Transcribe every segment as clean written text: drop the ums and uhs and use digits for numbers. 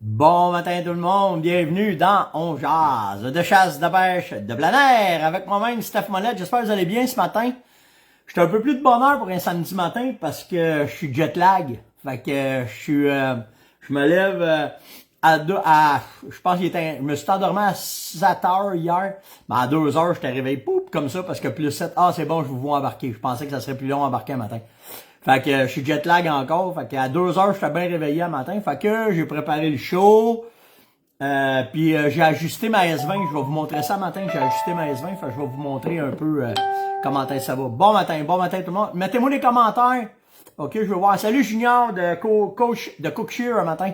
Bon matin tout le monde, bienvenue dans On Jase, de chasse, de pêche, de plein air, avec moi-même Steph Monette. J'espère que vous allez bien ce matin. J'étais un peu plus de bonne heure pour un samedi matin parce que je suis jet lag. Fait que je me lève je pense je me suis endormi à 7 heures hier, mais à 2 heures j'étais réveillé poup comme ça parce que plus 7, c'est bon, je vous vois embarquer. Je pensais que ça serait plus long à embarquer un matin. Fait que je suis jet lag encore. Fait qu'à 2 heures, j'étais bien réveillé le matin. Fait que j'ai préparé le show. Puis j'ai ajusté ma S20. Je vais vous montrer ça matin. J'ai ajusté ma S20. Fait que je vais vous montrer un peu comment ça va. Bon matin tout le monde. Mettez-moi des commentaires. OK, je vais voir. Salut Junior de coach de Cookshare un matin.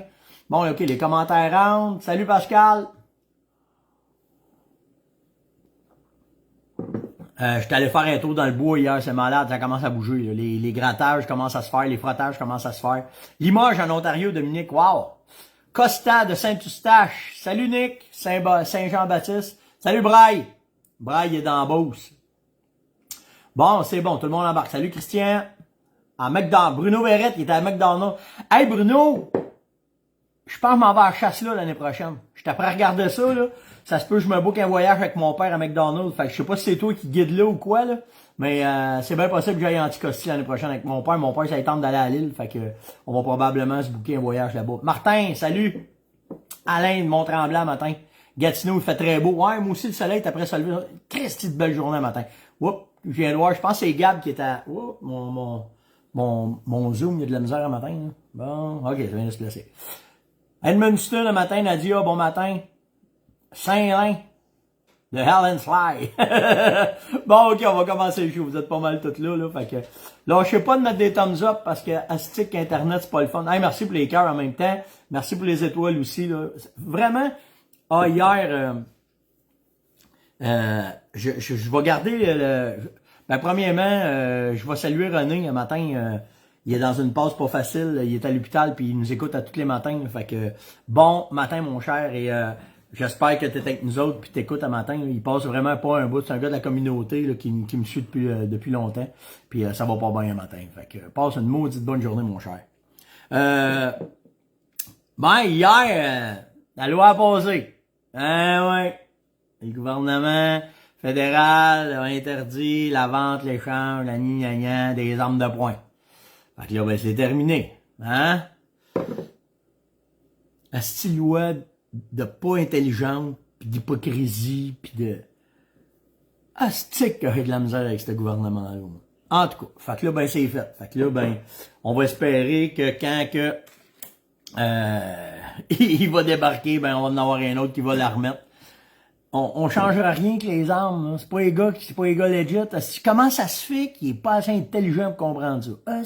Bon, OK, les commentaires rentrent. Salut Pascal. J'étais allé faire un tour dans le bois hier, c'est malade, ça commence à bouger. Là. Les grattages commencent à se faire, les frottages commencent à se faire. Limoges en Ontario, Dominique, wow! Costa de Saint-Eustache, salut Nick, Saint-Jean-Baptiste, salut Braille. Braille est dans la Beauce. Bon, c'est bon, tout le monde embarque. Salut Christian. À McDonald's, Bruno Verrette, il était à McDonald's. Hey Bruno! Je pense que je m'en vais à la chasse là l'année prochaine. J'étais prêt à regarder ça, là. Ça se peut que je me book un voyage avec mon père à McDonald's. Fait que je sais pas si c'est toi qui guide là ou quoi, là. Mais c'est bien possible que j'aille en Anticosti l'année prochaine avec mon père. Mon père, ça lui tente d'aller à Lille. Fait que on va probablement se booker un voyage là-bas. Martin, salut! Alain de Mont-Tremblant matin. Gatineau, il fait très beau. Ouais, moi aussi, le soleil est après se lever. Christy de belle journée matin. Oups, je viens de voir. Je pense que c'est Gab qui est à... Oups, mon Zoom, il y a de la misère le matin. Là. Bon, ok, ça vient de se placer. Edmundston le matin, Nadia, bon matin. Saint-Lin, de Hell and Sly. Bon, ok, on va commencer le show. Vous êtes pas mal toutes là, là. Fait que, lâchez pas de mettre des thumbs up parce que Astic Internet, c'est pas le fun. Hey, merci pour les cœurs en même temps. Merci pour les étoiles aussi, là. Vraiment, hier, je vais garder premièrement, je vais saluer René un matin. Il est dans une passe pas facile. Il est à l'hôpital puis il nous écoute à tous les matins. Fait que bon matin mon cher et j'espère que tu es avec nous autres puis t'écoutes à matin. Il passe vraiment pas un bout. C'est un gars de la communauté là, qui me suit depuis longtemps. Puis ça va pas bien un matin. Fait que passe une maudite bonne journée mon cher. Hier, la loi a passé. Ouais. Le gouvernement fédéral a interdit la vente, l'échange, la gna des armes de poing. Fait que là, ben, c'est terminé. Hein? La style loi de pas intelligente, pis d'hypocrisie, pis de... Astique que j'ai de la misère avec ce gouvernement-là. En tout cas, fait que là, ben, c'est fait. Fait que là, ben, on va espérer que quand il va débarquer, ben, on va en avoir un autre qui va la remettre. On changera rien que les armes, là. C'est pas les gars legit. Comment ça se fait qu'il est pas assez intelligent pour comprendre ça?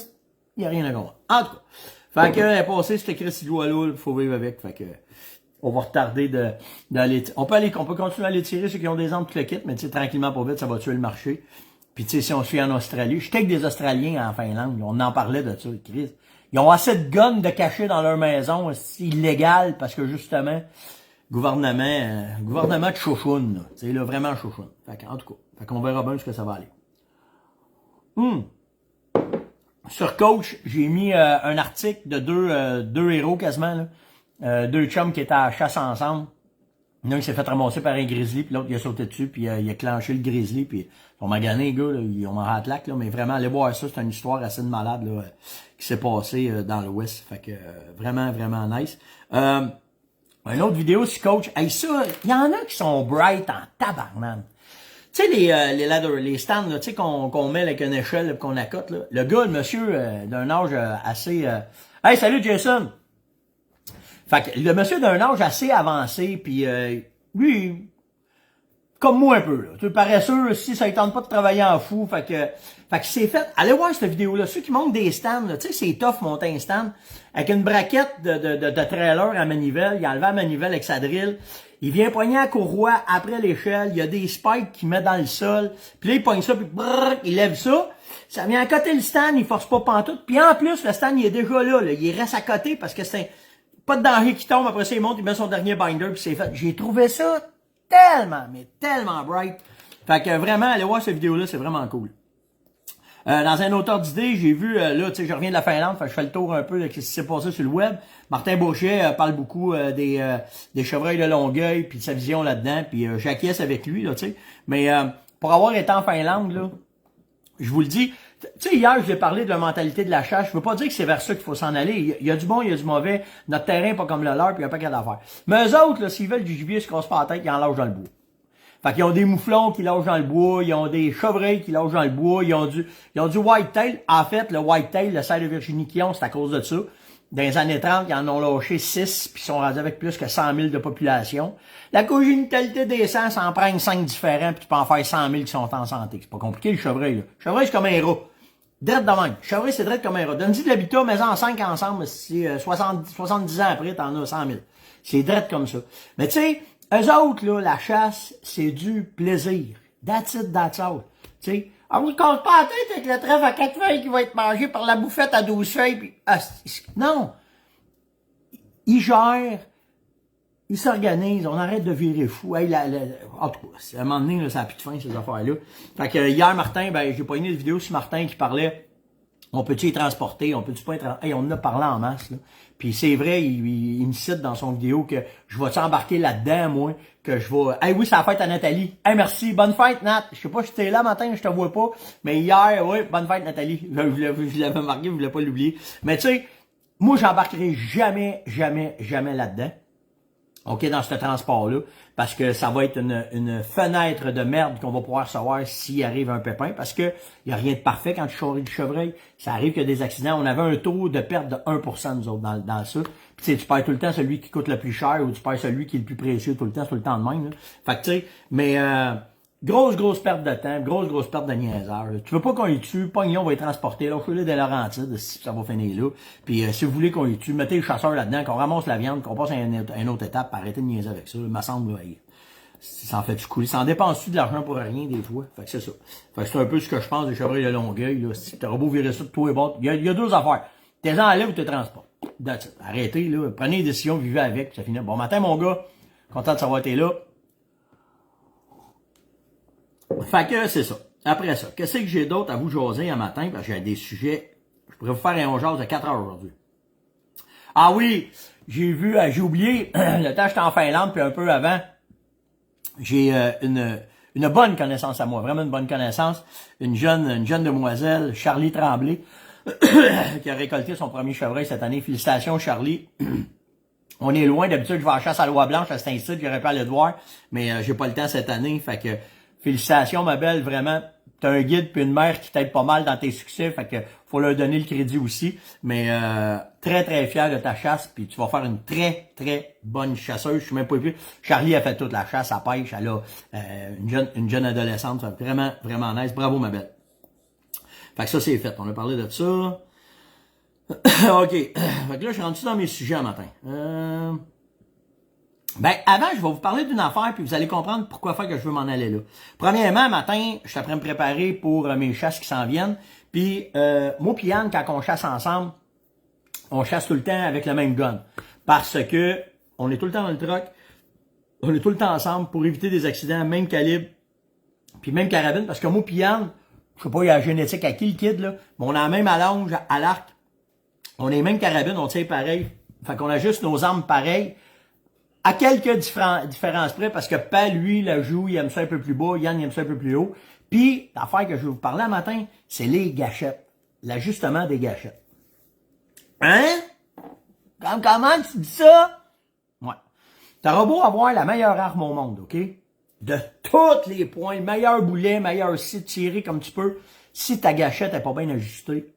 Il y a rien à comprendre. En tout cas. Fait que, elle est passée, c'était écrit si loi-là, il faut vivre avec. Fait que, on va retarder d'aller, on peut continuer à les tirer ceux qui ont des armes tout le kit, mais tu sais, tranquillement, pas vite, ça va tuer le marché. Puis tu sais, si on suit en Australie, j'étais avec des Australiens en Finlande, on en parlait de ça, Chris. Ils ont assez de guns de cacher dans leur maison, c'est illégal, parce que justement, gouvernement de chouchoune, là. Tu sais, là, vraiment chouchoune. Fait que, en tout cas. Fait qu'on verra bien ce que ça va aller. Sur Coach, j'ai mis un article de deux héros quasiment, là. Deux chums qui étaient à la chasse ensemble. L'un qui s'est fait ramasser par un grizzly, puis l'autre il a sauté dessus, puis il a clenché le grizzly, puis ils ont magané les gars, là, ils ont marre à la là, mais vraiment, allez voir ça, c'est une histoire assez de malade là, qui s'est passée dans l'Ouest. Fait que vraiment, vraiment nice. Une autre vidéo sur Coach. Hey, ça, il y en a qui sont bright en tabarnak. Tu sais, les stands, là, tu sais, qu'on met avec une échelle, qu'on accote, là. Le gars, le monsieur, d'un âge assez, Hey, salut, Jason! Fait que, le monsieur d'un âge assez avancé, puis lui, comme moi un peu, là. Tu es paresseux, si ça ne tente pas de travailler en fou, fait que c'est fait. Allez voir cette vidéo-là. Ceux qui montent des stands, tu sais, c'est tough monter un stand. Avec une braquette de trailer à manivelle, il a enlevé la manivelle avec sa drill. Il vient pogner à courroie après l'échelle, il y a des spikes qu'il met dans le sol, puis là il pogne ça, puis brrr, il lève ça, ça vient à côté le stand, il force pas pantoute, puis en plus le stand il est déjà là, il reste à côté parce que c'est pas de danger qui tombe, après ça il monte, il met son dernier binder, puis c'est fait. J'ai trouvé ça tellement, mais tellement bright. Fait que vraiment, allez voir cette vidéo-là, c'est vraiment cool. Dans un autre ordre d'idée, j'ai vu, là, tu sais, je reviens de la Finlande, fait que je fais le tour un peu de ce qui s'est passé sur le web. Martin Beauchet parle beaucoup des chevreuils de Longueuil, puis de sa vision là-dedans, puis j'acquiesce avec lui, là, tu sais. Mais pour avoir été en Finlande, là, je vous le dis, tu sais, hier, j'ai parlé de la mentalité de la chasse. Je veux pas dire que c'est vers ça qu'il faut s'en aller. Il y a du bon, il y a du mauvais. Notre terrain est pas comme le leur, puis il y a pas qu'à d'affaires. Mais eux autres, là, s'ils veulent du gibier, ils se cassent pas la tête, ils en lâchent dans le bois. Fait qu'ils ont des mouflons qui lâchent dans le bois, ils ont des chevreuils qui lâchent dans le bois, ils ont du whitetail. En fait, le whitetail, le cerf de Virginie qu'ils ont, c'est à cause de ça. Dans les années 30, ils en ont lâché 6, puis ils sont rendus avec plus que 100 000 de population. La congénitalité des sangs, ça en prend 5 différents, puis tu peux en faire 100 000 qui sont en santé. C'est pas compliqué, le chevreuil, là. Le chevreuil, c'est comme un rat. Drette de même. Le chevreuil, c'est drette comme un rat. Donne-y de l'habitat, mets-en 5 ensemble, c'est 70 ans après, t'en as 100 000. C'est drette comme ça. Mais tu sais, eux autres, là, la chasse, c'est du plaisir. That's it, that's all. Tu sais, on vous compte pas la tête avec le trèfle à 4 feuilles qui va être mangé par la bouffette à 12 feuilles, puis non. Ils gèrent, ils s'organisent, on arrête de virer fou. Hey, en tout cas, à un moment donné, là, ça n'a plus de fin, ces affaires-là. Fait que hier, Martin, ben, j'ai pas une vidéo sur Martin qui parlait, on peut-tu y transporter, on peut-tu pas être... Hey, on en a parlé en masse, là. Puis c'est vrai, il me cite dans son vidéo que je vais t'embarquer là-dedans, moi, que je vais... Hey, oui, c'est la fête à Nathalie. Hey, merci, bonne fête, Nat. Je sais pas si t'es là matin, je te vois pas, mais hier, oui, bonne fête, Nathalie. Je l'avais marqué, je voulais pas l'oublier. Mais tu sais, moi, j'embarquerai jamais là-dedans. OK, dans ce transport-là, parce que ça va être une fenêtre de merde qu'on va pouvoir savoir s'il arrive un pépin, parce que il y a rien de parfait quand tu charries du chevreuil. Ça arrive qu'il y a des accidents. On avait un taux de perte de 1%, nous autres, dans ça. Puis tu perds tout le temps celui qui coûte le plus cher, ou tu perds celui qui est le plus précieux tout le temps, c'est tout le temps de même, là. Fait que tu sais, mais grosse perte de temps, grosse perte de niaiseur. Tu veux pas qu'on y tue, Pognon va être transporté, là, je des Laurentides, si ça va finir là. Puis si vous voulez qu'on y tue, mettez les chasseurs là-dedans, qu'on ramasse la viande, qu'on passe à une autre étape, arrêtez de niaiser avec ça. Il me semble, là, ça en fait du couler. Ça en dépense-tu de l'argent pour rien, des fois? Fait que c'est ça. Fait que c'est un peu ce que je pense des chevreuils de Longueuil, là. Si t'auras beau virer ça de tous les bords, il y a deux affaires. T'es en enlèves ou t'es transportes. Arrêtez, là. Prenez une décision, vivez avec, puis ça finit. Bon matin, mon gars. Content de savoir que t'es là. Fait que c'est ça. Après ça, qu'est-ce que j'ai d'autre à vous jaser un matin? Parce que j'ai des sujets. Je pourrais vous faire un jase de 4 heures aujourd'hui. Ah oui, j'ai oublié, le temps j'étais en Finlande, puis un peu avant, j'ai une bonne connaissance à moi, vraiment une bonne connaissance. Une jeune demoiselle, Charlie Tremblay, qui a récolté son premier chevreuil cette année. Félicitations, Charlie. On est loin, d'habitude, je vais à la chasse à Loi Blanche à cet institut, j'aurais pu aller le voir, mais j'ai pas le temps cette année, fait que félicitations, ma belle, vraiment. T'as un guide puis une mère qui t'aide pas mal dans tes succès, fait que faut leur donner le crédit aussi. Mais très fier de ta chasse, puis tu vas faire une très bonne chasseuse. Je suis même pas vu. Charlie a fait toute la chasse, à pêche, elle a une jeune adolescente, ça vraiment nice. Bravo, ma belle. Fait que ça, c'est fait. On a parlé de ça. OK. Fait que là, je suis rendu dans mes sujets un matin. Ben, avant, je vais vous parler d'une affaire, puis vous allez comprendre pourquoi faire que je veux m'en aller là. Premièrement, matin, je suis en train de me préparer pour mes chasses qui s'en viennent. Puis, moi pis Yann, quand on chasse ensemble, on chasse tout le temps avec le même gun. Parce que on est tout le temps dans le truck, on est tout le temps ensemble pour éviter des accidents, même calibre, puis même carabine. Parce que moi pis Yann, je sais pas, il y a la génétique à qui le kid, là, mais on a la même allonge à l'arc. On est même carabine, on tire pareil. Fait qu'on a juste nos armes pareilles. À quelques différences près, parce que pas lui, la joue, il aime ça un peu plus bas, Yann, il aime ça un peu plus haut. Puis, l'affaire que je vais vous parler un matin, c'est les gâchettes. L'ajustement des gâchettes. Hein? Comment tu dis ça? Ouais. T'auras beau avoir la meilleure arme au monde, OK? De tous les points, le meilleur boulet, meilleur site, tirer comme tu peux. Si ta gâchette n'est pas bien ajustée,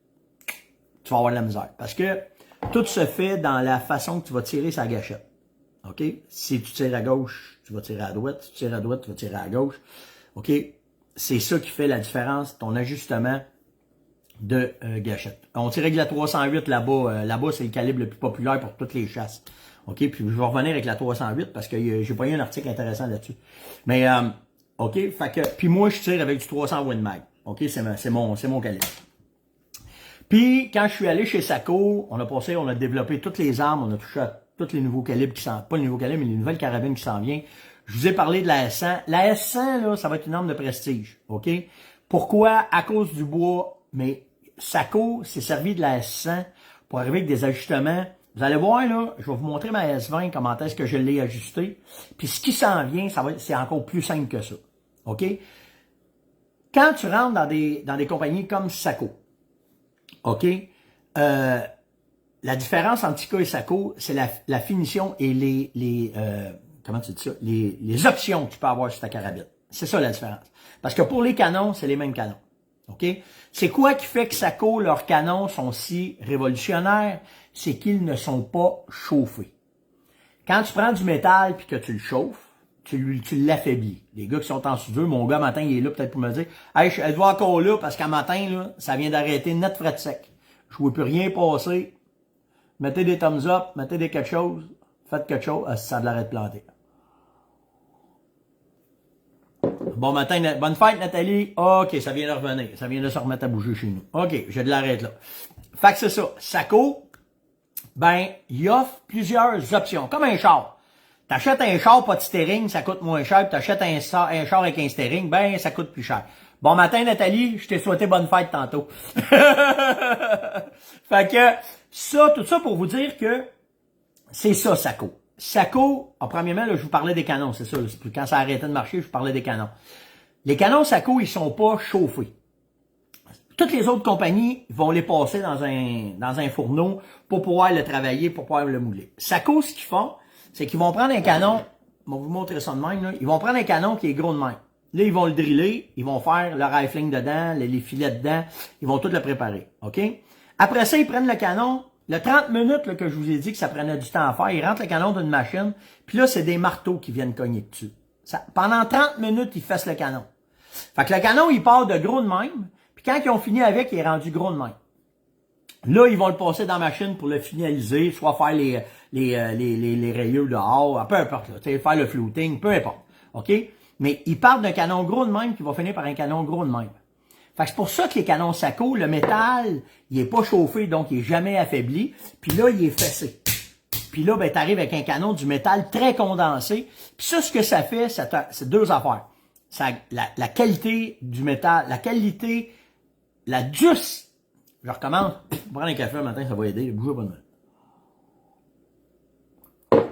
tu vas avoir de la misère. Parce que tout se fait dans la façon que tu vas tirer sa gâchette. OK? Si tu tires à gauche, tu vas tirer à droite. Si tu tires à droite, tu vas tirer à gauche. OK? C'est ça qui fait la différence, ton ajustement de gâchette. On tire avec la 308 là-bas. Là-bas, c'est le calibre le plus populaire pour toutes les chasses. OK? Puis je vais revenir avec la 308 parce que j'ai pas eu un article intéressant là-dessus. Mais, OK? Fait que, puis moi, je tire avec du 300 Win Mag. OK? C'est mon calibre. Puis, quand je suis allé chez Saco, on a développé toutes les armes, on a touché à tous les nouveaux calibres qui s'en... Pas les nouveaux calibres, mais les nouvelles carabines qui s'en viennent. Je vous ai parlé de la S100. La S100, là, ça va être une arme de prestige, OK? Pourquoi? À cause du bois mais Sako s'est servi de la S100 pour arriver avec des ajustements. Vous allez voir, là, je vais vous montrer ma S20, comment est-ce que je l'ai ajusté. Puis ce qui s'en vient, c'est encore plus simple que ça. OK? Quand tu rentres dans des compagnies comme Sako, OK? La différence entre Tikka et Sako, c'est la finition et comment tu dis ça? Les options que tu peux avoir sur ta carabine. C'est ça la différence. Parce que pour les canons, c'est les mêmes canons. OK? C'est quoi qui fait que Sako, leurs canons sont si révolutionnaires? C'est qu'ils ne sont pas chauffés. Quand tu prends du métal puis que tu le chauffes, tu l'affaiblis. Les gars qui sont en soudure, mon gars, matin, il est là peut-être pour me dire « Hey, elle doit encore là parce qu'à matin, là, ça vient d'arrêter net frais de sec. Je ne vois plus rien passer. Mettez des thumbs up, mettez des quelque chose, faites quelque chose, ça a de l'arrêt de planter. » Bon matin, bonne fête Nathalie. OK, ça vient de revenir. Ça vient de se remettre à bouger chez nous. OK, j'ai de l'arrêt là. Fait que c'est ça. Sako, ben, il offre plusieurs options. Comme un char. T'achètes un char pas de steering, ça coûte moins cher. T'achètes un char avec un steering, ben, ça coûte plus cher. Bon matin Nathalie, je t'ai souhaité bonne fête tantôt. Fait que, ça, tout ça pour vous dire que c'est ça, Sako. Sako, premièrement, là, je vous parlais des canons, c'est ça. Quand ça a arrêté de marcher, je vous parlais des canons. Les canons Sako, ils sont pas chauffés. Toutes les autres compagnies vont les passer dans un fourneau pour pouvoir le travailler, pour pouvoir le mouler. Sako, ce qu'ils font, c'est qu'ils vont prendre un canon, je vais vous montrer ça de même, là. Ils vont prendre un canon qui est gros de même. Là, ils vont le driller, ils vont faire le rifling dedans, les filets dedans, ils vont tout le préparer, OK? Après ça, ils prennent le canon, le 30 minutes là, que je vous ai dit que ça prenait du temps à faire, ils rentrent le canon d'une machine, puis là, c'est des marteaux qui viennent cogner dessus. Pendant 30 minutes, ils fessent le canon. Fait que le canon, il part de gros de même, puis quand ils ont fini avec, il est rendu gros de même. Là, ils vont le passer dans la machine pour le finaliser, soit faire les rayures dehors, peu importe, là, faire le flouting, peu importe, OK? Mais ils partent d'un canon gros de même qui va finir par un canon gros de même. Fait que c'est pour ça que les canons Sako, le métal, il est pas chauffé, donc il est jamais affaibli. Puis là, il est fessé. Puis là, ben, t'arrives avec un canon du métal très condensé. Puis ça, ce que ça fait, c'est deux affaires. La qualité du métal, la qualité, la douce. Je recommence. Prendre un café le matin, ça va aider. Bougez pas de mal.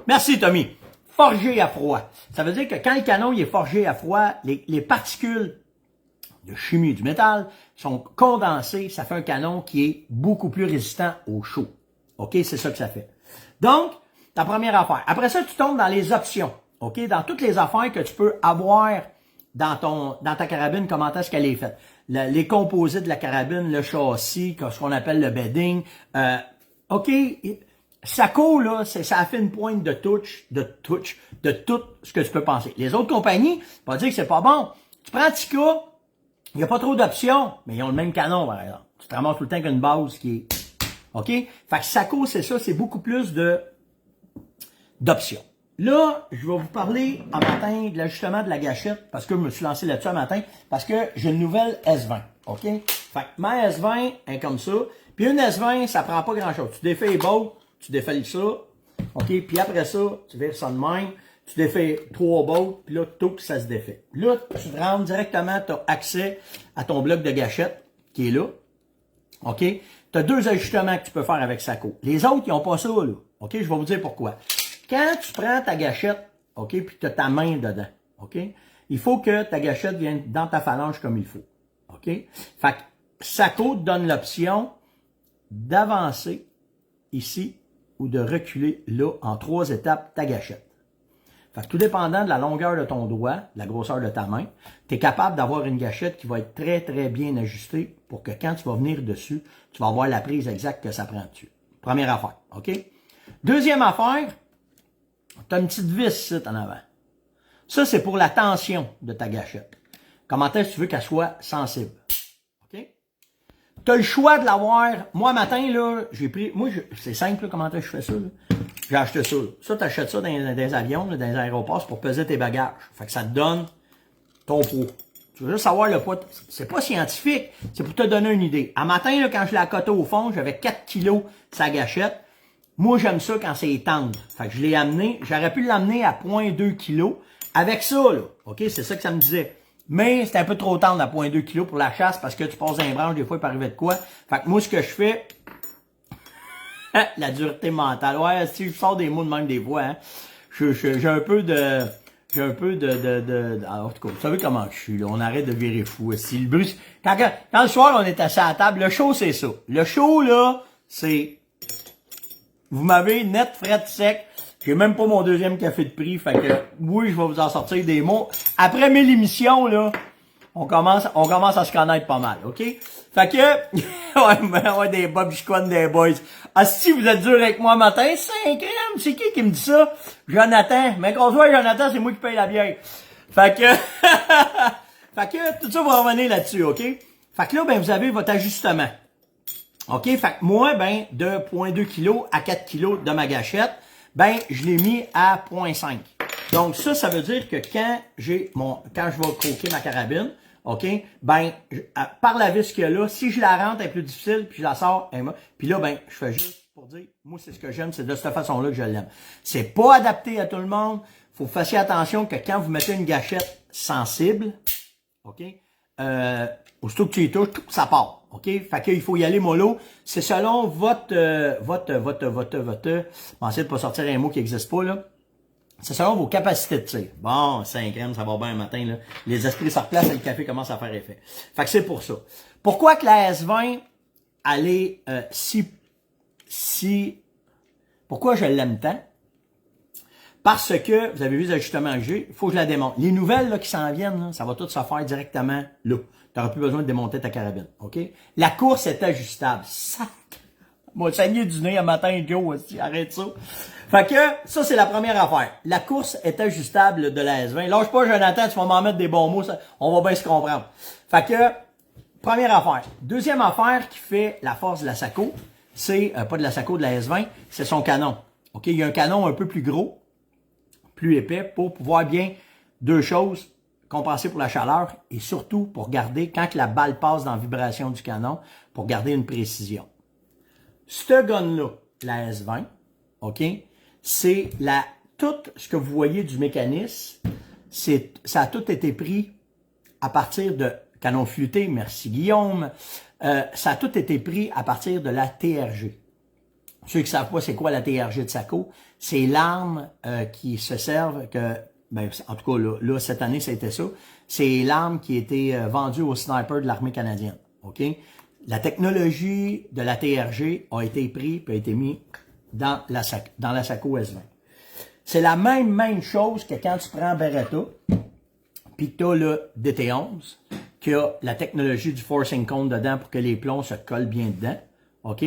Merci, Tommy. Forgé à froid. Ça veut dire que quand le canon il est forgé à froid, les particules de chimie du métal sont condensées. Ça fait un canon qui est beaucoup plus résistant au chaud. OK? C'est ça que ça fait. Donc, ta première affaire. Après ça, tu tombes dans les options. OK? Dans toutes les affaires que tu peux avoir dans ta carabine, comment est-ce qu'elle est faite. Les composés de la carabine, le châssis, ce qu'on appelle le bedding. OK? Sako, là, ça fait une pointe de tout ce que tu peux penser. Les autres compagnies, pas dire que c'est pas bon. Tu prends Tikka, il n'y a pas trop d'options, mais ils ont le même canon, par exemple. Tu te ramasses tout le temps qu'une base qui est... OK? Fait que Sako, c'est ça, c'est beaucoup plus d'options. Là, je vais vous parler en matin de l'ajustement de la gâchette, parce que je me suis lancé là-dessus un matin, parce que j'ai une nouvelle S20. OK? Fait que ma S20 est comme ça. Puis une S20, ça prend pas grand-chose. Tu défais les bolts, tu défais ça. OK? Puis après ça, tu vires ça de même. Tu défais 3 bolts, puis là, tout, ça se défait. Là, tu te rentres directement, tu as accès à ton bloc de gâchette qui est là. OK? Tu as 2 ajustements que tu peux faire avec Sako. Les autres, ils n'ont pas ça, là. OK? Je vais vous dire pourquoi. Quand tu prends ta gâchette, OK, puis tu as ta main dedans, OK? Il faut que ta gâchette vienne dans ta phalange comme il faut. OK? Fait que Sako te donne l'option d'avancer ici ou de reculer là en 3 étapes ta gâchette. Fait que tout dépendant de la longueur de ton doigt, de la grosseur de ta main, tu es capable d'avoir une gâchette qui va être très, très bien ajustée pour que quand tu vas venir dessus, tu vas avoir la prise exacte que ça prend dessus. Première affaire, OK? Deuxième affaire, tu as une petite vis ici en avant. Ça, c'est pour la tension de ta gâchette. Comment est-ce que tu veux qu'elle soit sensible? OK? Tu as le choix de l'avoir. Moi, matin, là, j'ai pris... Moi, c'est simple, là, comment est-ce que je fais ça, là? J'ai acheté ça. Là. Ça, tu achètes ça dans des avions, là, dans les aéroports, pour peser tes bagages. Fait que ça te donne ton poids. Tu veux juste savoir le poids. C'est pas scientifique, c'est pour te donner une idée. À matin, là, quand je l'ai accoté au fond, j'avais 4 kilos sa gâchette. Moi, j'aime ça quand c'est tendre. Fait que je l'ai amené. J'aurais pu l'amener à 0,2 kg. Avec ça, là. OK? C'est ça que ça me disait. Mais c'est un peu trop tendre à 0,2 kg pour la chasse parce que tu passes un branche, des fois il peut arriver de quoi. Fait que moi, ce que je fais, la dureté mentale. Ouais, si je sors des mots de même des fois, hein, j'ai un peu de... En tout cas, vous savez comment je suis, là. On arrête de virer fou. Si le bruit... Quand le soir, on est assis à la table, le show, c'est ça. Le show, là, c'est... Vous m'avez net, fret, sec. J'ai même pas mon deuxième café de prix. Fait que, oui, je vais vous en sortir des mots. Après 1000 émissions, là, on commence à se connaître pas mal, OK? Fait que, ouais, des Bob Chicoine, des boys. Ah, si vous êtes dur avec moi matin, 5 grammes, c'est qui me dit ça? Jonathan. Mais qu'on se voit, Jonathan, c'est moi qui paye la bière. Fait que, fait que, tout ça va revenir là-dessus, OK? Fait que là, ben, vous avez votre ajustement. OK? Fait que moi, ben, de 0,2 kg à 4 kg de ma gâchette, ben, je l'ai mis à 0,5. Donc, ça veut dire que quand je vais croquer ma carabine, OK? Ben, par la vis qu'il y a là, si je la rentre, elle est plus difficile, puis je la sors, puis là, ben, je fais juste pour dire, moi, c'est ce que j'aime, c'est de cette façon-là que je l'aime. C'est pas adapté à tout le monde. Faut faire attention que quand vous mettez une gâchette sensible, OK? Aussitôt que tu y touches, ça part. OK? Fait qu'il faut y aller mollo. C'est selon votre, bon, essayez de pas sortir un mot qui n'existe pas, là. C'est selon vos capacités de tir. Bon, 5 grammes, ça va bien un matin, là. Les esprits se replacent et le café commence à faire effet. Fait que c'est pour ça. Pourquoi que la S20, elle est pourquoi je l'aime tant? Parce que, vous avez vu les ajustements que j'ai, il faut que je la démonte. Les nouvelles là, qui s'en viennent, là, ça va tout se faire directement là. Tu n'auras plus besoin de démonter ta carabine. OK? La course est ajustable. Sac! Moi, saigné du nez un matin, Joe, aussi. Arrête ça. Fait que, ça, c'est la première affaire. La course est ajustable de la S20. Lâche pas, Jonathan, tu vas m'en mettre des bons mots, ça, on va bien se comprendre. Fait que, première affaire. Deuxième affaire qui fait la force de la Sako, c'est, pas de la Sako, de la S20, c'est son canon. OK? Il y a un canon un peu plus gros, plus épais, pour pouvoir bien, deux choses, compenser pour la chaleur et surtout pour garder, quand la balle passe dans la vibration du canon, pour garder une précision. Ce gun-là, la S20, OK, c'est tout ce que vous voyez du mécanisme, ça a tout été pris à partir de canon flûté, merci Guillaume, ça a tout été pris à partir de la TRG. Ceux qui ne savent pas c'est quoi la TRG de Sako, c'est l'arme qui se servent, ben, en tout cas là, cette année c'était ça, c'est l'arme qui a été vendue aux snipers de l'armée canadienne. OK? La technologie de la TRG a été prise et a été mise dans la Sako S20. C'est la même chose que quand tu prends Beretta, puis que tu as le DT11, qui a la technologie du forcing cone dedans pour que les plombs se collent bien dedans. OK?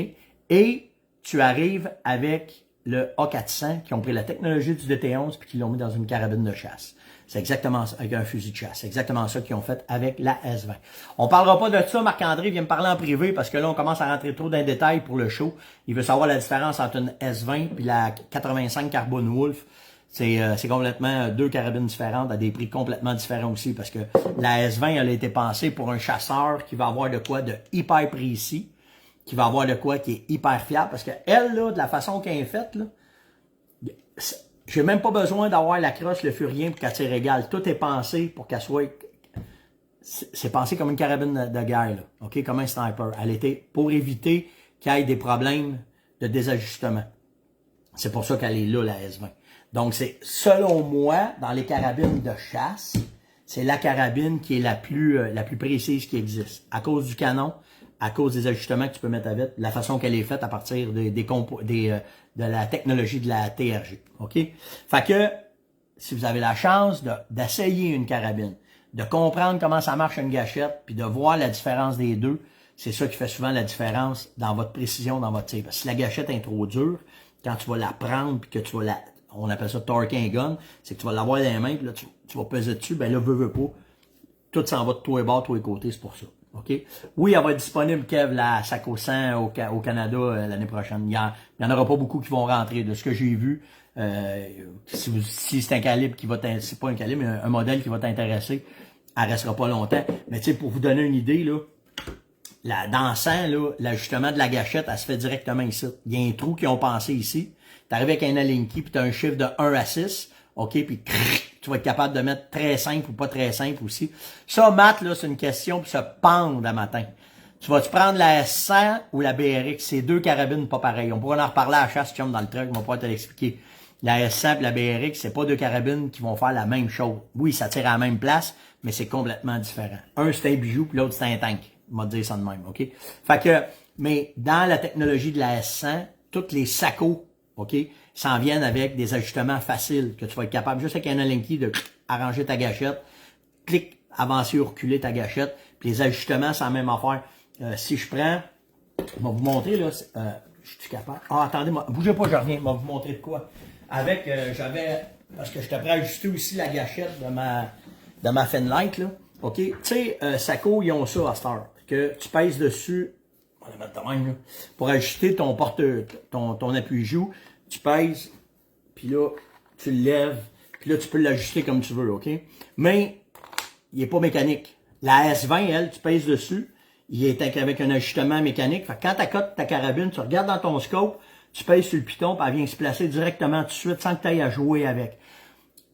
Et tu arrives avec le A400 qui ont pris la technologie du DT11 puis qui l'ont mis dans une carabine de chasse. C'est exactement ça, avec un fusil de chasse. C'est exactement ça qu'ils ont fait avec la S20. On parlera pas de ça. Marc-André vient me parler en privé parce que là, on commence à rentrer trop dans les détails pour le show. Il veut savoir la différence entre une S20 puis la 85 Carbon Wolf. C'est complètement deux carabines différentes à des prix complètement différents aussi parce que la S20, elle a été pensée pour un chasseur qui va avoir de quoi de hyper précis, qui va avoir de quoi qui est hyper fiable parce que elle, là, de la façon qu'elle est faite, là, j'ai même pas besoin d'avoir la crosse, le furien pour qu'elle tire égal. Tout est pensé pour qu'elle soit... C'est pensé comme une carabine de guerre, là, OK? Comme un sniper. Elle était pour éviter qu'il y ait des problèmes de désajustement. C'est pour ça qu'elle est là, la S20. Donc, c'est, selon moi, dans les carabines de chasse, c'est la carabine qui est la plus précise qui existe. À cause du canon, à cause des ajustements que tu peux mettre avec, la façon qu'elle est faite à partir de la technologie de la TRG. OK? Fait que, si vous avez la chance d'essayer une carabine, de comprendre comment ça marche une gâchette, puis de voir la différence des deux, c'est ça qui fait souvent la différence dans votre précision, dans votre tir. Parce que si la gâchette est trop dure, quand tu vas la prendre, puis que tu vas on appelle ça torquing gun, c'est que tu vas l'avoir dans les mains, puis là, tu vas peser dessus, ben là, veux pas, tout s'en va de tous les bords, tous les côtés, c'est pour ça. OK? Oui, elle va être disponible, Kev, la Sako 100 au Canada l'année prochaine. Il y en aura pas beaucoup qui vont rentrer. De ce que j'ai vu, si c'est un calibre qui va c'est pas un calibre, mais un modèle qui va t'intéresser, elle restera pas longtemps. Mais tu sais, pour vous donner une idée, là, dans le 100, là, l'ajustement de la gâchette, elle se fait directement ici. Il y a un trou qu'ils ont pensé ici. Tu arrives avec un Alinki, puis tu as un chiffre de 1 à 6. OK, puis tu vas être capable de mettre très simple ou pas très simple aussi. Ça, Matt, là, c'est une question pour se pendre à matin. Tu vas-tu prendre la S100 ou la BRX? C'est deux carabines pas pareilles. On pourra en reparler à la chasse, chum, dans le truck, on va pouvoir te l'expliquer. La S100 et la BRX, c'est pas deux carabines qui vont faire la même chose. Oui, ça tire à la même place, mais c'est complètement différent. Un, c'est un bijou, puis l'autre, c'est un tank. On va te dire ça de même, OK? Fait que, mais dans la technologie de la S100, toutes les sacos, OK, s'en viennent avec des ajustements faciles, que tu vas être capable, juste avec un Allen-key, de arranger ta gâchette, clic, avancer ou reculer ta gâchette, puis les ajustements, c'est la même affaire. Si je prends, je vais vous montrer, là, je suis capable. Ah, attendez, bougez pas, je reviens, je vais vous montrer de quoi. Avec, parce que je te prends ajuster aussi la gâchette de ma Fenlight, là. OK? Tu sais, Sako, ils ont ça à cette heure. Que tu pèses dessus, on va mettre de même, là, pour ajuster ton ton appui-joue, tu pèses, puis là, tu le lèves, puis là, tu peux l'ajuster comme tu veux, OK? Mais, il n'est pas mécanique. La S20, elle, tu pèses dessus, il est avec un ajustement mécanique. Fait que quand tu accotes ta carabine, tu regardes dans ton scope, tu pèses sur le piton, puis elle vient se placer directement tout de suite sans que tu ailles à jouer avec.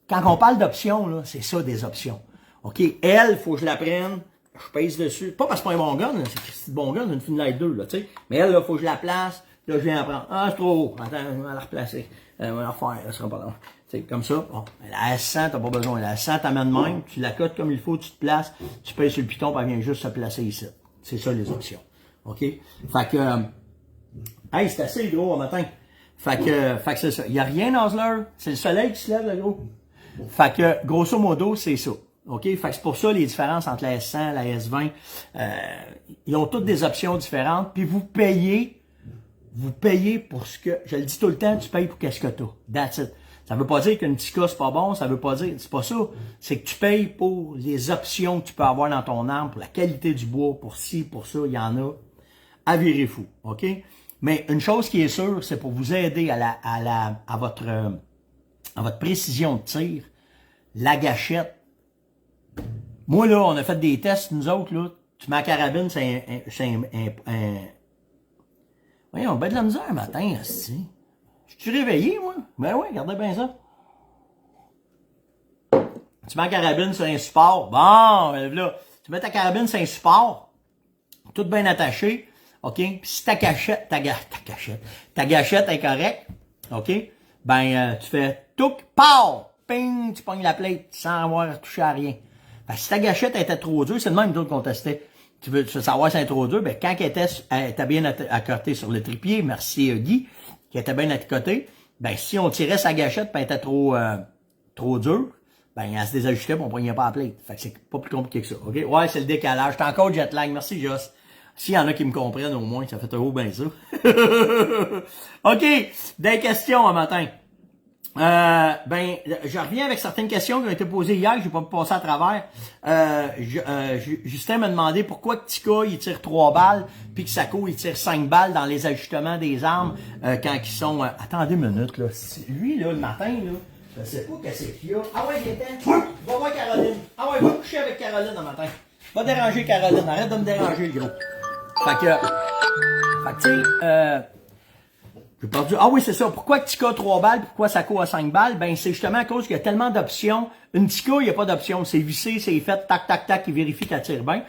Quand on parle d'options, là, c'est ça des options. OK? Elle, faut que je la prenne, je pèse dessus. Pas parce que c'est pas un bon gun, c'est un bon gun, c'est une Fenlight 2, là, tu sais. Mais elle, là, faut que je la place, là, je viens la prendre. Ah, c'est trop haut. Attends, je vais la replacer. On va la refaire, ça sera pas long. Tu sais, comme ça. Bon, la S100, t'as pas besoin. La S100, t'amènes même, tu la cotes comme il faut, tu te places, tu pèses sur le piton, puis elle vient juste se placer ici. C'est ça, les options. OK? Fait que, hey, c'est assez gros, au matin. Fait que c'est ça. Il n'y a rien dans l'heure. C'est le soleil qui se lève, le gros. Fait que, grosso modo, c'est ça. OK? Fait que c'est pour ça les différences entre la S100 et la S20. Ils ont toutes des options différentes. Puis vous payez pour ce que, je le dis tout le temps, tu payes pour qu'est-ce que tu as. That's it. Ça veut pas dire qu'une Tika c'est pas bon, ça veut pas dire, c'est pas ça. C'est que tu payes pour les options que tu peux avoir dans ton arme, pour la qualité du bois, pour ci, pour ça, il y en a. À virer fou. OK? Mais une chose qui est sûre, c'est pour vous aider à votre précision de tir, la gâchette. Moi, là, on a fait des tests, nous autres, là. Tu mets la carabine, c'est un... Voyons, on ben de la misère un matin, asti. Je suis réveillé, moi? Ben oui, regardez bien ça. Tu mets la carabine sur un support. Bon, ben là, tu mets ta carabine sur un support, tout bien attaché. OK? Puis si ta gâchette est correcte, OK? Ben, tu fais touc, pow! Ping! Tu pognes la plate sans avoir touché à rien. Fait que si ta gâchette était trop dure, c'est le même d'autre qu'on testait. Tu veux savoir si elle est trop dure, ben, quand elle était bien accotée sur le trépied, merci Guy, qui était bien accoté, ben, si on tirait sa gâchette, ben, elle était trop dure, ben, elle se désajustait, puis on pognait pas la plate. Fait que c'est pas plus compliqué que ça. OK? Ouais, c'est le décalage. T'es encore jet lag. Merci, Joss. S'il y en a qui me comprennent, au moins, ça fait trop bien ça. OK. Des questions un matin. Ben, je reviens avec certaines questions qui ont été posées hier, je vais pas me passer à travers. Justin m'a demandé pourquoi que Tika, il tire 3 balles, puis que Sako, il tire 5 balles dans les ajustements des armes, quand ils sont... attendez une minute, là. Lui, là, le matin, là, je sais pas qu'est-ce qu'il y a. Ah ouais, Gaëtan, va voir Caroline. Ah ouais, va coucher avec Caroline le matin. Va déranger Caroline, arrête de me déranger, le gros. Fait que tu sais, j'ai perdu. Ah oui, c'est ça. Pourquoi Tika 3 balles, pourquoi Sako a 5 balles? Ben, c'est justement à cause qu'il y a tellement d'options. Une Tika, il n'y a pas d'option. C'est vissé, c'est fait, tac, tac, tac, il vérifie qu'elle tire bien.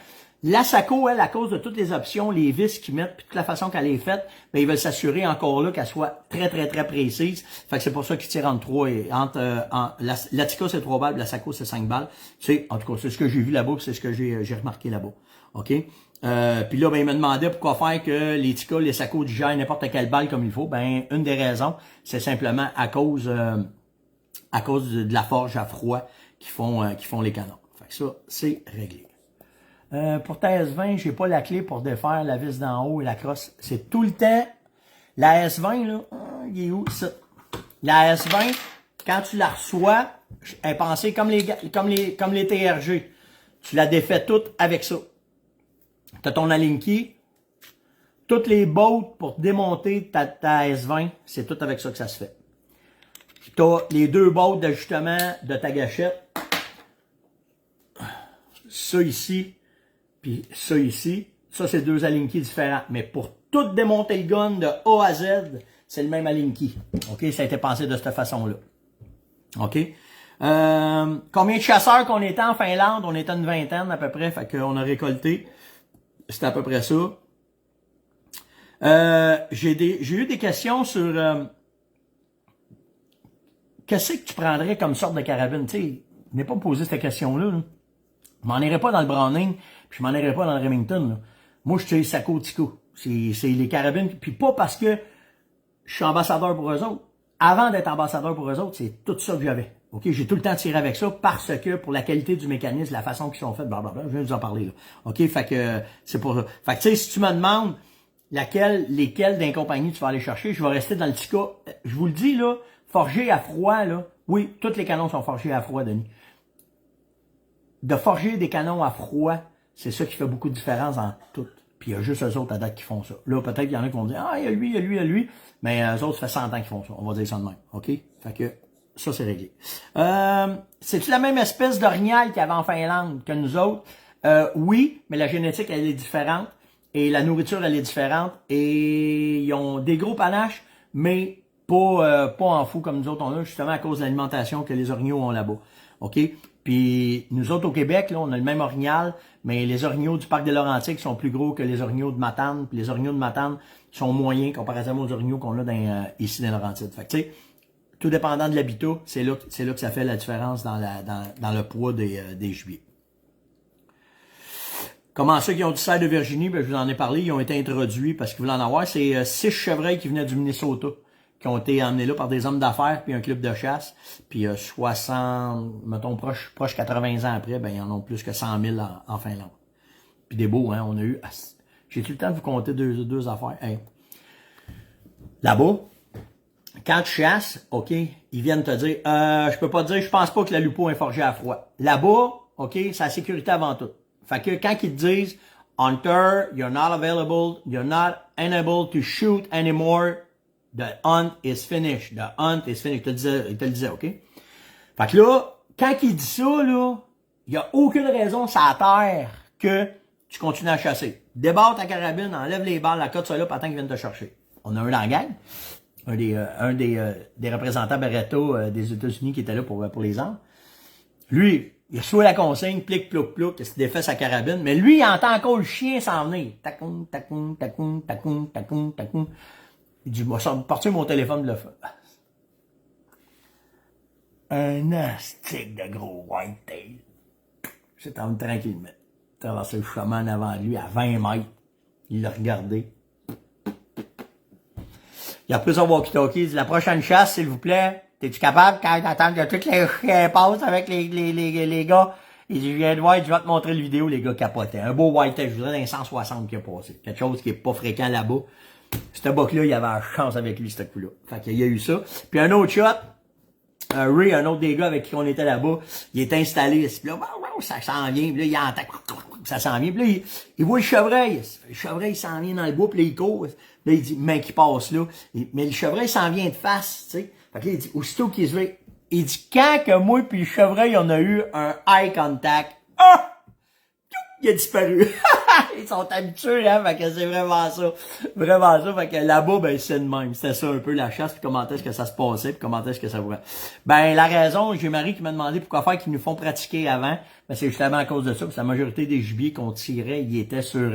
La Sako, elle, à cause de toutes les options, les vis qu'ils mettent, puis toute la façon qu'elle est faite, ben, ils veulent s'assurer encore là qu'elle soit très, très, très précise. Fait que c'est pour ça qu'ils tirent entre 3 et, la Tika, c'est 3 balles, la Sako, c'est 5 balles. C'est, en tout cas, c'est ce que j'ai vu là-bas, c'est ce que j'ai remarqué là-bas. OK? Puis là, ben, il me demandait pourquoi faire que les Tika, les Sako digèrent n'importe quelle balle comme il faut. Ben, une des raisons, c'est simplement à cause de la forge à froid qui font les canons. Fait que ça, c'est réglé. Pour ta S20, j'ai pas la clé pour défaire la vis d'en haut et la crosse. C'est tout le temps. La S20, là, il est où, ça? La S20, quand tu la reçois, elle est pensée comme les TRG. Tu la défais toute avec ça. T'as ton Allen-key. Toutes les bolts pour démonter ta S20, c'est tout avec ça que ça se fait. T'as les 2 bolts d'ajustement de ta gâchette. Ça ici, puis ça ici. Ça, c'est 2 Allen-key différents. Mais pour tout démonter le gun de A à Z, c'est le même Allen-key. OK? Ça a été pensé de cette façon-là. OK? Combien de chasseurs qu'on était en Finlande? On était une vingtaine à peu près, fait qu'on a récolté. C'était à peu près ça. J'ai eu des questions sur qu'est-ce que tu prendrais comme sorte de carabine? Tu sais, je n'ai pas posé cette question-là. Là. Je m'en irais pas dans le Browning, puis je m'en irais pas dans le Remington. Là. Moi, je suis Sako Tico. C'est les carabines, puis pas parce que je suis ambassadeur pour eux autres. Avant d'être ambassadeur pour eux autres, c'est tout ça que j'avais. OK, j'ai tout le temps tiré avec ça parce que pour la qualité du mécanisme, la façon qu'ils sont faits, blablabla, je viens de vous en parler là. OK, fait que c'est pour ça. Fait que tu sais, si tu me demandes lesquels d'un compagnie tu vas aller chercher, je vais rester dans le Tika. Je vous le dis là, forgé à froid là. Oui, tous les canons sont forgés à froid, Denis. De forger des canons à froid, c'est ça qui fait beaucoup de différence en tout. Puis il y a juste eux autres à date qui font ça. Là, peut-être qu'il y en a qui vont dire, ah, il y a lui, il y a lui, il y a lui. Mais eux autres, ça fait 100 ans qu'ils font ça. On va dire ça de même. OK? Fait que, ça, c'est réglé. C'est-tu la même espèce d'orignal qu'il y avait en Finlande que nous autres? Oui, mais la génétique, elle est différente. Et la nourriture, elle est différente. Et ils ont des gros panaches, mais pas en fou comme nous autres on a, justement à cause de l'alimentation que les orignaux ont là-bas. OK? Puis nous autres au Québec, là, on a le même orignal, mais les orignaux du parc des Laurentides sont plus gros que les orignaux de Matane. Puis les orignaux de Matane sont moyens comparativement aux orignaux qu'on a ici dans les Laurentides. Fait que tu sais, tout dépendant de l'habitat, c'est là que ça fait la différence dans le poids des gibiers. Comment ceux qui ont du cerf de Virginie, ben, je vous en ai parlé, ils ont été introduits parce qu'ils voulaient en avoir. C'est 6 chevreuils qui venaient du Minnesota, qui ont été emmenés là par des hommes d'affaires puis un club de chasse. Puis 60, mettons proche 80 ans après, ben ils en ont plus que 100 000 en Finlande. Puis des beaux, hein, on a eu... J'ai tout le temps de vous compter deux affaires. Hey. Là-bas, quand tu chasses, OK, ils viennent te dire, je peux pas te dire, je pense pas que la lupo est forgée à froid. Là-bas, OK, c'est la sécurité avant tout. Fait que quand ils te disent, Hunter, you're not available, you're not unable to shoot anymore, the hunt is finished. The hunt is finished. Il te le disait, OK? Fait que là, quand il dit ça, là, il n'y a aucune raison sur la terre que tu continues à chasser. Débarre ta carabine, enlève les balles, la cote ça là, puis attends qu'ils viennent te chercher. On a un dans la gang, un des représentants Beretta des États-Unis qui était là pour les armes. Lui, il a souhaité la consigne, plic, plouc, plouc, il se défait sa carabine, mais lui, il entend encore le chien s'en venir. Tacoum, tacoum, tacoum, tacoum, tacoum, tacoum. Il dit, moi, sortir mon téléphone de le feu. Un astique de gros whitetail. J'étais en tranquillement. Traversé le chemin en avant de lui à 20 mètres. Il l'a regardé. Il a pris son walkie-talkie, il dit, la prochaine chasse, s'il vous plaît, t'es-tu capable, quand t'attends que toutes les chiens passent avec les gars? Il dit, je viens de voir, je vais te montrer le vidéo, les gars capotaient. Un beau whitetail, je voudrais d'un 160 qui a passé. Quelque chose qui est pas fréquent là-bas. Ce buck-là, il avait la chance avec lui, ce coup-là. Fait qu'il y a eu ça. Puis un autre shot, Ray, un autre des gars avec qui on était là-bas, il est installé, puis là, ça s'en vient, puis là, il entend, ça s'en vient, puis là, il voit le chevreuil. Le chevreuil s'en vient dans le bois, puis là, il court. Là, il dit, mais qui passe là. Mais le chevreuil s'en vient de face, tu sais. Fait que là, il dit, aussitôt qu'il se voit, il dit, quand que moi puis le chevreuil, on a eu un eye contact, il a disparu. Ils sont habitués, hein, fait que c'est vraiment ça. Vraiment ça, fait que là-bas, ben, c'est de même. C'était ça un peu la chasse, puis comment est-ce que ça se passait, puis comment est-ce que ça voulait. Ben, la raison, j'ai Marie qui m'a demandé pourquoi faire qu'ils nous font pratiquer avant. Ben, c'est justement à cause de ça, parce que la majorité des gibiers qu'on tirait, ils étaient sur,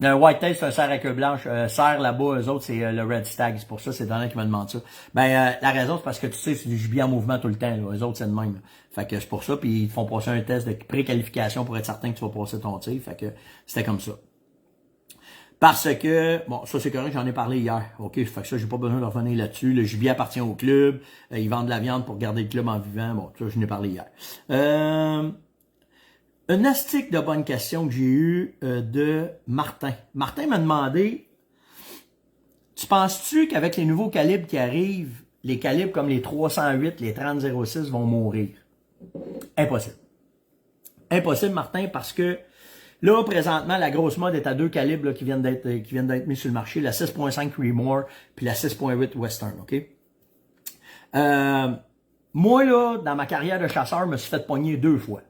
le whitetail, c'est un cerf à queue blanche. Cerf là-bas, eux autres, c'est le red stag. C'est pour ça, c'est Daniel qui me demande ça. Ben, la raison, c'est parce que tu sais, c'est du gibier en mouvement tout le temps. Là. Eux autres, c'est de même. Là. Fait que c'est pour ça, puis ils te font passer un test de préqualification pour être certain que tu vas passer ton tir. Fait que c'était comme ça. Parce que, bon, ça c'est correct, j'en ai parlé hier. OK, fait que ça, j'ai pas besoin de revenir là-dessus. Le gibier appartient au club. Ils vendent de la viande pour garder le club en vivant. Bon, ça, je n'ai parlé hier. Une astique de bonne question que j'ai eue de Martin. Martin m'a demandé, tu penses-tu qu'avec les nouveaux calibres qui arrivent, les calibres comme les 308, les 30-06 vont mourir? Impossible. Impossible, Martin, parce que là, présentement, la grosse mode est à deux calibres là, qui viennent d'être mis sur le marché, la 6.5 Creedmoor puis la 6.8 Western, OK? Moi, là, dans ma carrière de chasseur, je me suis fait pogner 2 fois,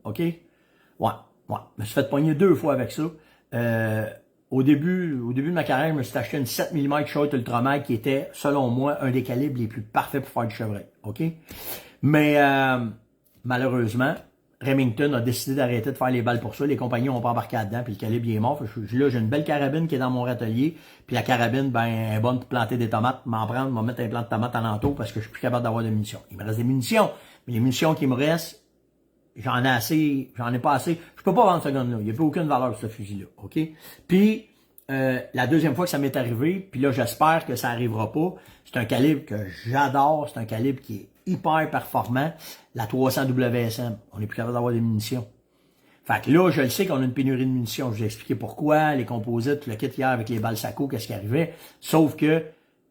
OK? Ouais. Je me suis fait pogner 2 fois avec ça. au début de ma carrière, je me suis acheté une 7 mm short ultramag qui était, selon moi, un des calibres les plus parfaits pour faire du chevreuil. OK? Mais malheureusement, Remington a décidé d'arrêter de faire les balles pour ça. Les compagnies n'ont pas embarqué là-dedans, puis le calibre il est mort. Là, j'ai une belle carabine qui est dans mon râtelier, puis la carabine, ben, elle est bonne pour planter des tomates, m'en prendre, m'en mettre un plant de tomates alentour parce que je suis plus capable d'avoir de munitions. Il me reste des munitions, mais les munitions qui me restent, j'en ai pas assez. Je peux pas vendre ce gun-là. Il n'y a plus aucune valeur sur ce fusil-là. OK? Puis, la deuxième fois que ça m'est arrivé, puis là, j'espère que ça arrivera pas. C'est un calibre que j'adore. C'est un calibre qui est hyper performant. La 300 WSM. On n'est plus capable d'avoir des munitions. Fait que là, je le sais qu'on a une pénurie de munitions. Je vous ai expliqué pourquoi. Les composites, le kit hier avec les balles Sako, qu'est-ce qui arrivait. Sauf que,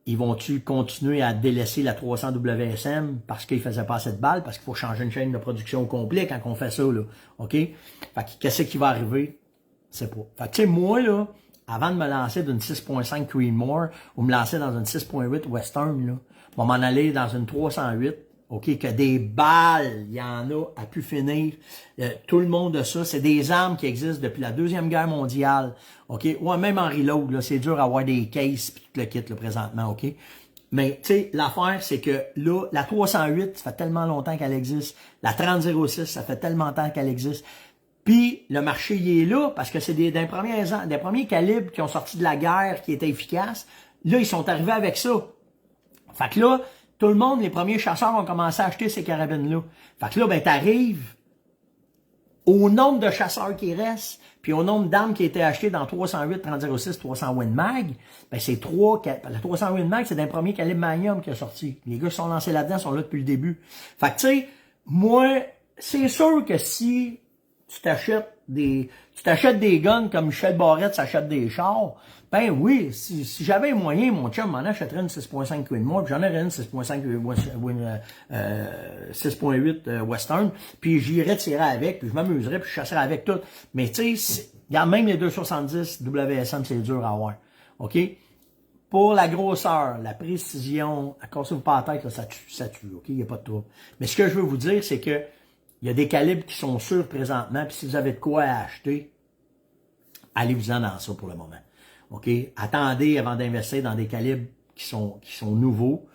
ils vont-tu continuer à délaisser la 300 WSM parce qu'ils faisaient pas assez de balles, parce qu'il faut changer une chaîne de production au complet quand on fait ça, là. OK? Fait que qu'est-ce qui va arriver? C'est pas. Fait que, tu sais, moi, là, avant de me lancer d'une 6.5 Creedmoor ou me lancer dans une 6.8 Western, là, je vais m'en aller dans une 308. OK, que des balles, il y en a à pu finir. Tout le monde a ça. C'est des armes qui existent depuis la Deuxième Guerre mondiale. OK? Ouais, même en reload, là, c'est dur à avoir des cases pis tout le kit, là, présentement, OK? Mais, tu sais, l'affaire, c'est que là, la 308, ça fait tellement longtemps qu'elle existe. La 3006, ça fait tellement longtemps qu'elle existe. Puis, le marché, il est là, parce que c'est des premiers calibres qui ont sorti de la guerre, qui étaient efficaces. Là, ils sont arrivés avec ça. Fait que là, tout le monde, les premiers chasseurs ont commencé à acheter ces carabines-là. Fait que là, ben, t'arrives au nombre de chasseurs qui restent, puis au nombre d'armes qui étaient achetées dans 308, 3006, 300 Win Mag, ben, c'est la 300 Win Mag, c'est d'un premier calibre Magnum qui a sorti. Les gars qui sont lancés là-dedans sont là depuis le début. Fait que, tu sais, moi, c'est sûr que si tu t'achètes des guns comme Michel Barrette s'achète des chars, ben oui, si j'avais les moyens, mon chum m'en achèterait une 6.5 Creedmoor, puis j'en aurais une 6.5 6.8 Western, puis j'irais tirer avec, puis je m'amuserais, puis je chasserais avec tout. Mais tu sais, même les 270 WSM, c'est dur à avoir. OK? Pour la grosseur, la précision, cassez-vous pas la tête, là, ça tue, OK? Il n'y a pas de trouble. Mais ce que je veux vous dire, c'est que il y a des calibres qui sont sûrs présentement, puis si vous avez de quoi acheter, allez-vous-en dans ça pour le moment. OK? Attendez avant d'investir dans des calibres qui sont nouveaux.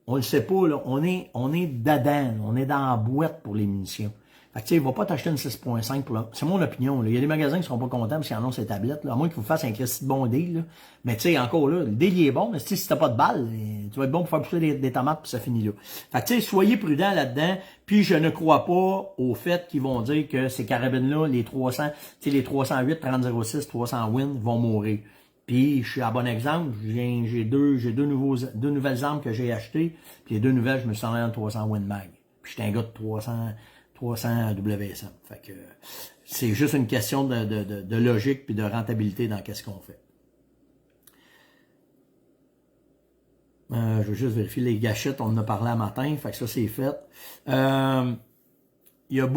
On le sait pas, là. On est dedans. On est dans la boîte pour les munitions. Fait que, tu sais, il va pas t'acheter une 6.5 pour c'est mon opinion, là. Il y a des magasins qui seront pas contents parce qu'ils en ont ces tablettes, là. À moins qu'ils vous fassent un Christy de bon deal, là. Mais, tu sais, encore là, le deal est bon, mais si t'as pas de balles, tu vas être bon pour faire pousser des tomates puis ça finit là. Fait que, tu sais, soyez prudents là-dedans. Puis, je ne crois pas au fait qu'ils vont dire que ces carabines-là, les 300, tu sais, les 308, 3006, 300 Win vont mourir. Puis, je suis à bon exemple. J'ai deux nouvelles armes que j'ai achetées. Puis, les deux nouvelles, je me suis en allé en 300 Win Mag. Puis, j'étais un gars de 300 WSM. Fait que, c'est juste une question de logique puis de rentabilité dans qu'est-ce qu'on fait. Je veux juste vérifier les gâchettes. On en a parlé un matin. Fait que ça, c'est fait. Il y a j'ai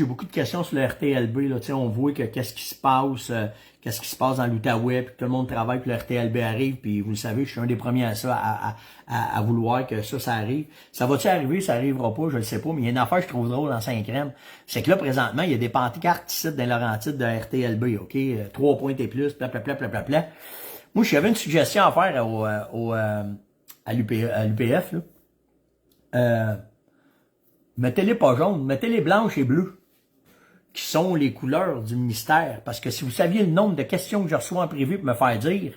beaucoup de questions sur le RTLB, là. Tu sais, on voit que qu'est-ce qui se passe dans l'Outaouais, puis tout le monde travaille, puis le RTLB arrive, puis vous le savez, je suis un des premiers à vouloir que ça arrive. Ça va-tu arriver, ça arrivera pas, je le sais pas, mais il y a une affaire que je trouve drôle dans Saint-Crème, c'est que là, présentement, il y a des pancartes ici dans Laurentides de RTLB, OK? 3 points et plus, blablabla. Moi, j'avais une suggestion à faire à l'UPF, là. Mettez-les pas jaunes, mettez-les blanches et bleues, qui sont les couleurs du ministère. Parce que si vous saviez le nombre de questions que je reçois en privé pour me faire dire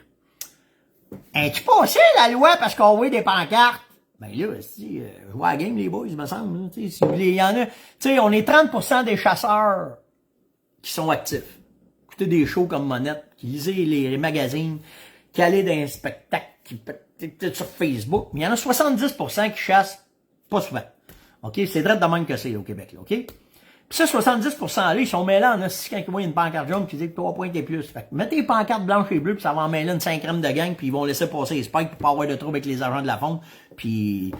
« Es-tu passé la loi parce qu'on voit des pancartes? » Ben là, si, je vois la game, les boys, il me semble. Si il y en a. Tu sais, on est 30% des chasseurs qui sont actifs. Écoutez des shows comme Monette, qui lisez les magazines, qui allez dans un spectacle, qui peut-être sur Facebook. Mais il y en a 70% qui chassent pas souvent. OK? C'est direct de même que c'est au Québec, là. OK? Puis ça, 70%, là, ils sont mêlés en aussi quand ils voient une pancarte jaune qui dit 3 points et plus. Fait que mettez les pancartes blanches et bleues, puis ça va en mêler une 5 crèmes de gang, puis ils vont laisser passer les spikes pour pas avoir de trouble avec les agents de la fonte. Puis,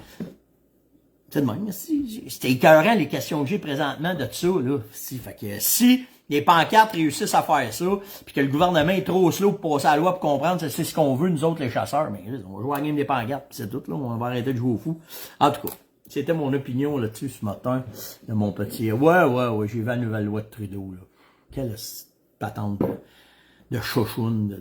c'est de même. C'était écœurant, les questions que j'ai présentement de ça, là. Fait que si les pancartes réussissent à faire ça, puis que le gouvernement est trop slow pour passer à la loi pour comprendre c'est ce qu'on veut, nous autres, les chasseurs, mais on va jouer à la game des pancartes, puis c'est tout, là. On va arrêter de jouer au fou. En tout cas. C'était mon opinion là-dessus ce matin, de mon petit... Ouais, j'ai vu la nouvelle loi de Trudeau, là. Quelle patente. de chouchoune,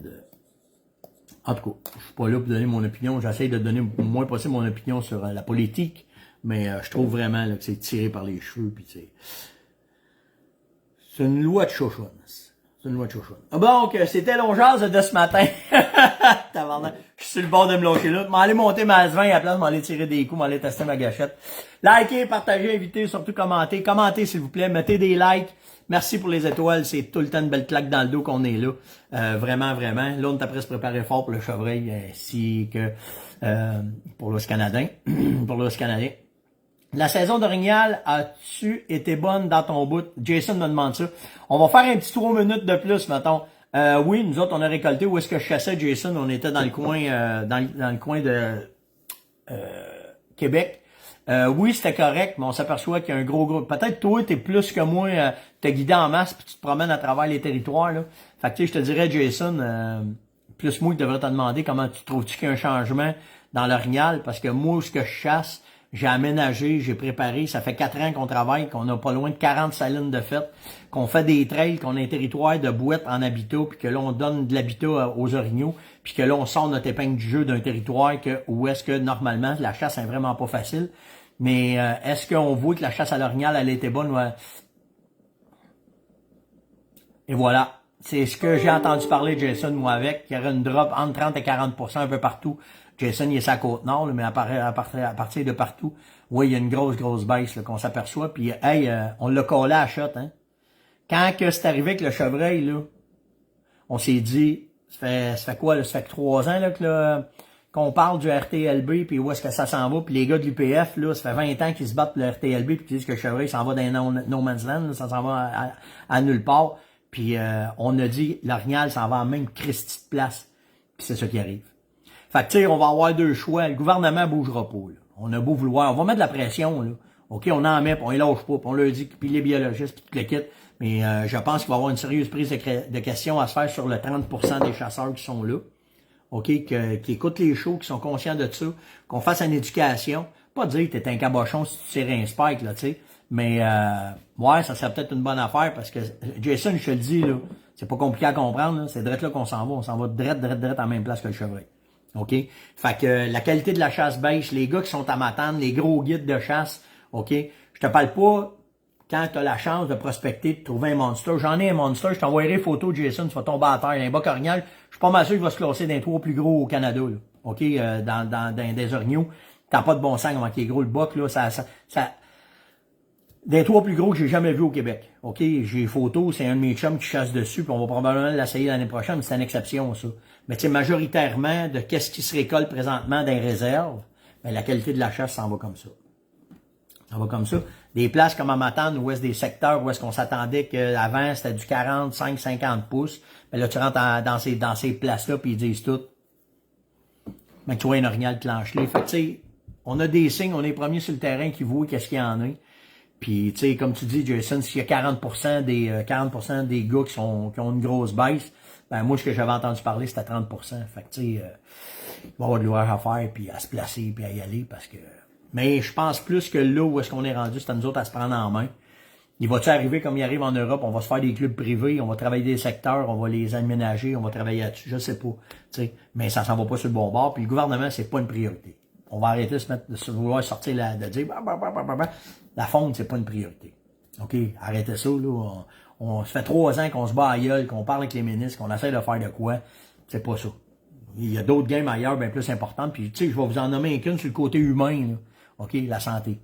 En tout cas, je suis pas là pour donner mon opinion. J'essaie de donner au moins possible mon opinion sur la politique, mais je trouve vraiment là, que c'est tiré par les cheveux, puis c'est une loi de chouchoune. C'est une loi de chouchoune. Donc, c'était l'ongeance de ce matin. Je suis sur le bord de me lâcher là. M'en aller monter ma 20 à la place, m'en aller tirer des coups, m'en aller tester ma gâchette. Likez, partagez, invitez, surtout commentez. Commentez, s'il vous plaît. Mettez des likes. Merci pour les étoiles. C'est tout le temps une belle claque dans le dos qu'on est là. Vraiment, vraiment. Là, on est après se préparer fort pour le chevreuil, ainsi que pour l'os canadien. Pour l'os canadien. La saison d'Orignal, as-tu été bonne dans ton bout? Jason me demande ça. On va faire un petit 3 minutes de plus, mettons. Oui, nous autres, on a récolté. Où est-ce que je chassais, Jason? On était dans le coin, dans le coin de Québec. Oui, c'était correct, mais on s'aperçoit qu'il y a un gros. Peut-être toi, t'es plus que moi, t'es guidé en masse, puis tu te promènes à travers les territoires, là. Fait que tu sais, je te dirais, Jason, plus moi, je devrais te demander comment tu trouves-tu qu'il y a un changement dans l'Orignal, parce que moi, ce que je chasse, j'ai aménagé, j'ai préparé, ça fait 4 ans qu'on travaille, qu'on a pas loin de 40 salines de fête, qu'on fait des trails, qu'on a un territoire de boîtes en habitat, puis que là, on donne de l'habitat aux orignaux, puis que là, on sort notre épingle du jeu d'un territoire où est-ce que, normalement, la chasse est vraiment pas facile. Mais est-ce qu'on voit que la chasse à l'orignal, elle était bonne? Ouais. Et voilà. C'est ce que j'ai entendu parler, Jason, moi, avec. Il y aurait une drop entre 30 et 40% un peu partout. Jason, il est sur la Côte-Nord, mais à partir de partout, oui, il y a une grosse baisse qu'on s'aperçoit. Puis, hey, on l'a collé à la shot, hein. Quand que c'est arrivé avec le chevreuil, là, on s'est dit, ça fait quoi, là? Ça fait 3 ans là, qu'on parle du RTLB, puis où est-ce que ça s'en va, puis les gars de l'UPF, là, ça fait 20 ans qu'ils se battent pour le RTLB, puis qu'ils disent que le chevreuil s'en va dans no man's land, là, ça s'en va à nulle part. Puis on a dit, l'orignal s'en va en même Christie de place. Puis c'est ça qui arrive. Fait que tu sais, on va avoir 2 choix. Le gouvernement bougera pas, là. On a beau vouloir, on va mettre de la pression, là. OK, on en met, puis on les lâche pas, puis on leur dit, puis les biologistes, puis tout le kit. Mais je pense qu'il va y avoir une sérieuse prise de questions à se faire sur le 30% des chasseurs qui sont là. OK, qui écoutent les shows, qui sont conscients de ça, qu'on fasse une éducation. Pas dire que t'es un cabochon si tu tires un spike, là, tu sais. Mais, ouais, ça serait peut-être une bonne affaire parce que, Jason, je te le dis, là, c'est pas compliqué à comprendre, là. C'est direct là qu'on s'en va. On s'en va direct à la même place que le chevreuil. OK? Fait que, la qualité de la chasse baisse. Les gars qui sont à Matane, les gros guides de chasse, OK? Je te parle pas quand tu as la chance de prospecter, de trouver un monster. J'en ai un monster, je t'envoyerai photo, Jason, tu vas tomber à terre. Un boc orignal, je suis pas mal sûr qu'il va se classer dans les 3 plus gros au Canada, là. OK? Dans des orignaux. T'as pas de bon sens comment qu'il est gros le boc, là. Des 3 plus gros que j'ai jamais vu au Québec. OK? J'ai photo, c'est un de mes chums qui chasse dessus, puis on va probablement l'essayer l'année prochaine, mais c'est une exception, ça. Mais tu sais, majoritairement, de qu'est-ce qui se récolte présentement dans les réserves, ben, la qualité de la chasse s'en va comme ça. Ça va comme ça. Des places comme à Matane, où est-ce des secteurs où est-ce qu'on s'attendait qu'avant c'était du 45, 50 pouces. Mais là, tu rentres dans ces places-là, puis ils disent tout. Mais tu vois un orignal clenché. Fait que tu sais, on a des signes, on est les premiers sur le terrain qui voient qu'est-ce qu'il y en a. Puis tu sais, comme tu dis, Jason, s'il y a 40% des gars qui ont une grosse baisse, ben moi, ce que j'avais entendu parler, c'était 30%. Fait que tu sais, il va y avoir de l'ouvrage à faire, puis à se placer, puis à y aller, parce que... Mais je pense plus que là où est-ce qu'on est rendu, c'est à nous autres à se prendre en main. Il va-tu arriver comme il arrive en Europe, on va se faire des clubs privés, on va travailler des secteurs, on va les aménager, on va travailler là-dessus, je sais pas. T'sais, mais ça s'en va pas sur le bon bord, puis le gouvernement, c'est pas une priorité. On va arrêter de vouloir sortir de dire la fonte, c'est pas une priorité. OK, arrêtez ça, là. Ça fait 3 ans qu'on se bat à gueule, qu'on parle avec les ministres, qu'on essaie de faire de quoi. C'est pas ça. Il y a d'autres games ailleurs bien plus importantes, puis tu sais, je vais vous en nommer qu'une sur le côté humain, là. OK, la santé.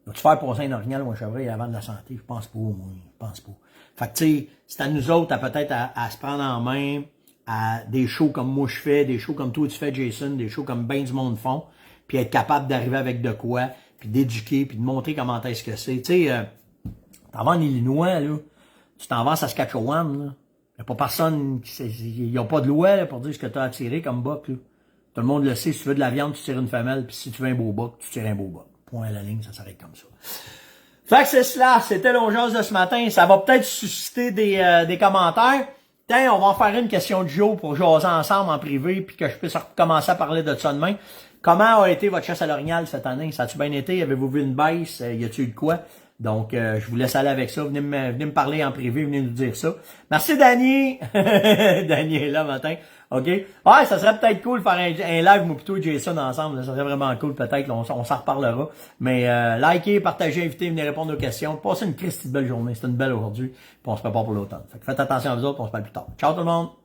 Vas-tu faire passer un orignal ou un chevreuil avant de la santé? Je pense pas, moi. Je pense pas. Fait que, tu sais, c'est à nous autres à se prendre en main, à des shows comme moi je fais, des shows comme toi tu fais, Jason, des shows comme ben du monde font, puis être capable d'arriver avec de quoi, puis d'éduquer, puis de montrer comment est-ce que c'est. Tu sais, t'en vas en Illinois, là. Tu t'en vas à Saskatchewan, là. Il n'y a pas personne, il n'y a pas de loi, là, pour dire ce que tu as attiré comme boc, là. Tout le monde le sait, si tu veux de la viande, tu tires une femelle, puis si tu veux un beau boc, tu tires un beau boc. Point à la ligne, ça s'arrête comme ça. Fait que c'est cela, c'était l'ongeance de ce matin. Ça va peut-être susciter des commentaires. Tiens, on va en faire une question de jour pour jaser ensemble en privé, puis que je puisse commencer à parler de ça demain. Comment a été votre chasse à l'orignal cette année? Ça a-tu bien été? Avez-vous vu une baisse? Y a-tu eu de quoi? Donc, je vous laisse aller avec ça. Venez me parler en privé, venez nous dire ça. Merci, Danny! Danny est là matin. OK? Ouais, ça serait peut-être cool de faire un live, moi plutôt Jason ensemble. Ça serait vraiment cool, peut-être. On s'en reparlera. Mais likez, partagez, invitez, venez répondre aux questions. Passez une Christie de belle journée. C'était une belle aujourd'hui. Puis on se prépare pour l'automne. Fait que faites attention à vous autres, on se parle plus tard. Ciao tout le monde!